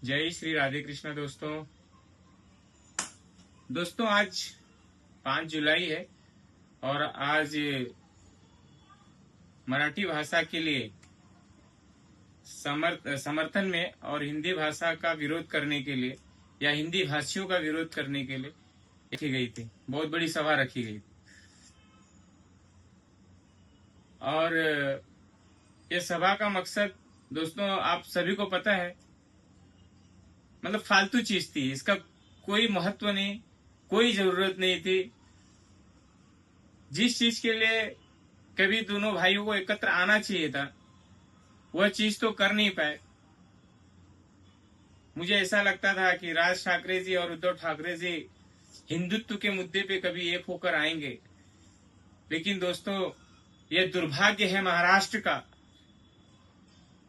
जय श्री राधे कृष्ण दोस्तों आज 5 जुलाई है और आज मराठी भाषा के लिए समर्थन में और हिंदी भाषा का विरोध करने के लिए या हिंदी भाषियों का विरोध करने के लिए रखी गई थी। बहुत बड़ी सभा रखी गई थी और ये सभा का मकसद दोस्तों आप सभी को पता है, मतलब फालतू चीज थी। इसका कोई महत्व नहीं, कोई जरूरत नहीं थी। जिस चीज के लिए कभी दोनों भाइयों को एकत्र आना चाहिए था वह चीज तो कर नहीं पाए। मुझे ऐसा लगता था कि राज ठाकरे जी और उद्धव ठाकरे जी हिंदुत्व के मुद्दे पे कभी एक होकर आएंगे, लेकिन दोस्तों यह दुर्भाग्य है महाराष्ट्र का।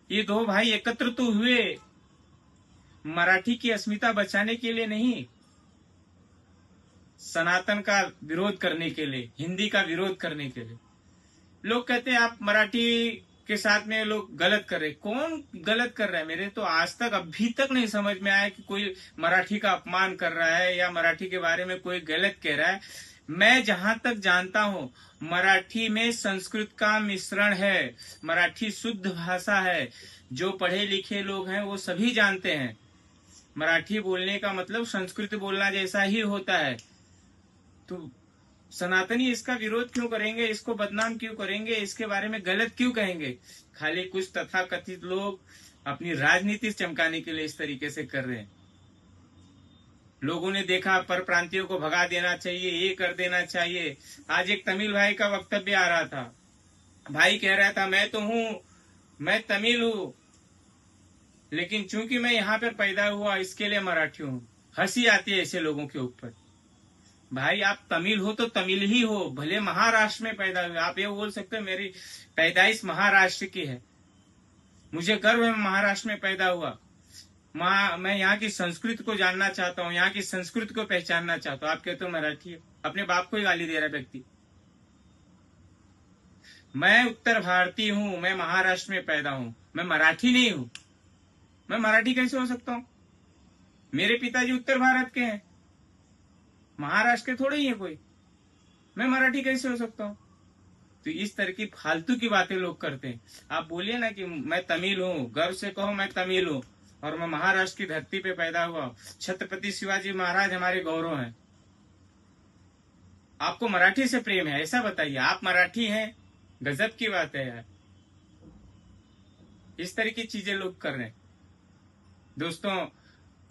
ये दो भाई एकत्र तो हुए मराठी की अस्मिता बचाने के लिए नहीं, सनातन का विरोध करने के लिए, हिंदी का विरोध करने के लिए। लोग कहते हैं आप मराठी के साथ में लोग गलत कर रहे। कौन गलत कर रहा है? मेरे तो आज तक अभी तक नहीं समझ में आया कि कोई मराठी का अपमान कर रहा है या मराठी के बारे में कोई गलत कह रहा है। मैं जहां तक जानता हूं मराठी में संस्कृत का मिश्रण है, मराठी शुद्ध भाषा है। जो पढ़े लिखे लोग हैं वो सभी जानते हैं मराठी बोलने का मतलब संस्कृत बोलना जैसा ही होता है। तो सनातनी इसका विरोध क्यों करेंगे? इसको बदनाम क्यों करेंगे? इसके बारे में गलत क्यों कहेंगे? खाली कुछ तथाकथित लोग अपनी राजनीति चमकाने के लिए इस तरीके से कर रहे हैं। लोगों ने देखा पर प्रांतियों को भगा देना चाहिए, ये कर देना चाहिए। आज एक तमिल भाई का वक्तव्य आ रहा था। भाई कह रहा था मैं तो हूं, मैं तमिल हूं, लेकिन चूंकि मैं यहाँ पर पैदा हुआ इसके लिए मराठी हूं। हंसी आती है ऐसे लोगों के ऊपर। भाई आप तमिल हो तो तमिल ही हो, भले महाराष्ट्र में पैदा हुए। आप ये बोल सकते हो मेरी पैदाइश महाराष्ट्र की है, मुझे गर्व है महाराष्ट्र में पैदा हुआ। मैं यहाँ की संस्कृति को जानना चाहता हूँ, यहाँ की संस्कृति को पहचानना चाहता हूँ। आप कहते हो मराठी है, अपने बाप को ही गाली दे रहा व्यक्ति। मैं उत्तर भारतीय हूँ, मैं महाराष्ट्र में पैदा हूँ, मैं मराठी नहीं हूँ। मैं मराठी कैसे हो सकता हूँ? मेरे पिताजी उत्तर भारत के हैं, महाराष्ट्र के थोड़े ही है कोई। मैं मराठी कैसे हो सकता हूँ? तो इस तरह की फालतू की बातें लोग करते हैं। आप बोलिए ना कि मैं तमिल हूँ, गर्व से कहो मैं तमिल हूँ और मैं महाराष्ट्र की धरती पे पैदा हुआ। छत्रपति शिवाजी महाराज हमारे गौरव हैं। आपको मराठी से प्रेम है ऐसा बताइए। आप मराठी हैं, गजब की बात है यार। इस तरह की चीजें लोग कर रहे हैं। दोस्तों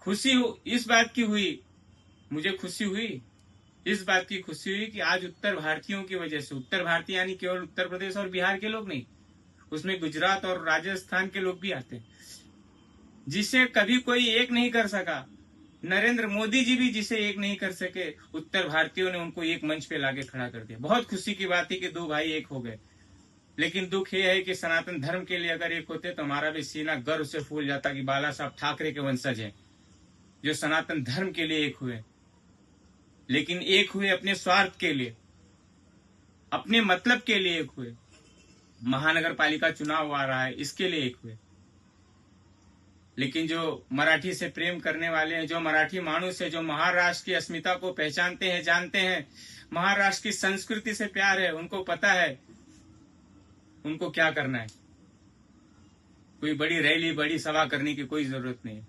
खुशी इस बात की हुई, मुझे खुशी हुई, इस बात की खुशी हुई कि आज उत्तर भारतीयों की वजह से, उत्तर भारतीय यानी केवल उत्तर प्रदेश और बिहार के लोग नहीं, उसमें गुजरात और राजस्थान के लोग भी आते हैं, जिसे कभी कोई एक नहीं कर सका। नरेंद्र मोदी जी भी जिसे एक नहीं कर सके, उत्तर भारतीयों ने उनको एक मंच पे लाके खड़ा कर दिया। बहुत खुशी की बात है कि दो भाई एक हो गए, लेकिन दुख यह है कि सनातन धर्म के लिए अगर एक होते तो हमारा भी सीना गर्व से फूल जाता कि बाला साहब ठाकरे के वंशज हैं जो सनातन धर्म के लिए एक हुए। लेकिन एक हुए अपने स्वार्थ के लिए, अपने मतलब के लिए एक हुए। महानगर पालिका चुनाव आ रहा है इसके लिए एक हुए। लेकिन जो मराठी से प्रेम करने वाले हैं, जो मराठी मानुस है, जो महाराष्ट्र की अस्मिता को पहचानते हैं, जानते हैं, महाराष्ट्र की संस्कृति से प्यार है, उनको पता है उनको क्या करना है। कोई बड़ी रैली, बड़ी सभा करने की कोई जरूरत नहीं है।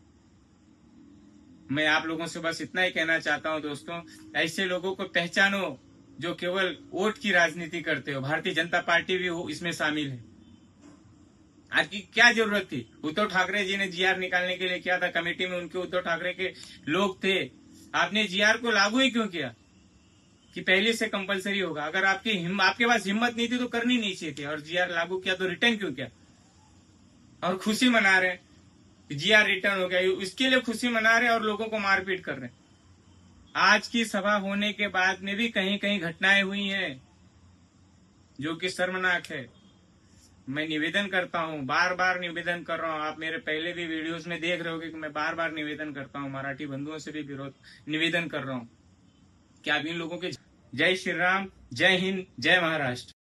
मैं आप लोगों से बस इतना ही कहना चाहता हूं दोस्तों, ऐसे लोगों को पहचानो जो केवल वोट की राजनीति करते हो। भारतीय जनता पार्टी भी इसमें शामिल है। आज की क्या जरूरत थी? उद्धव ठाकरे जी ने जीआर निकालने के लिए किया था, कमेटी में उनके उद्धव ठाकरे के लोग थे। आपने जीआर को लागू ही क्यों किया कि पहले से कंपलसरी होगा? अगर आपके पास हिम्मत नहीं थी तो करनी नहीं चाहिए थी, और जीआर लागू किया तो रिटर्न क्यों किया? और खुशी मना रहे जीआर रिटर्न हो गया, इसके लिए खुशी मना रहे और लोगों को मारपीट कर रहे हैं। आज की सभा होने के बाद में भी कहीं कहीं घटनाएं हुई हैं जो कि शर्मनाक है। मैं निवेदन करता हूं, बार बार निवेदन कर रहा हूं, आप मेरे पहले भी वीडियोस में देख रहे होगे कि मैं बार बार निवेदन करता हूं, मराठी बंधुओं से भी विरोध निवेदन कर रहा हूं कि आप इन लोगों के। जय श्री राम, जय हिंद, जय महाराष्ट्र।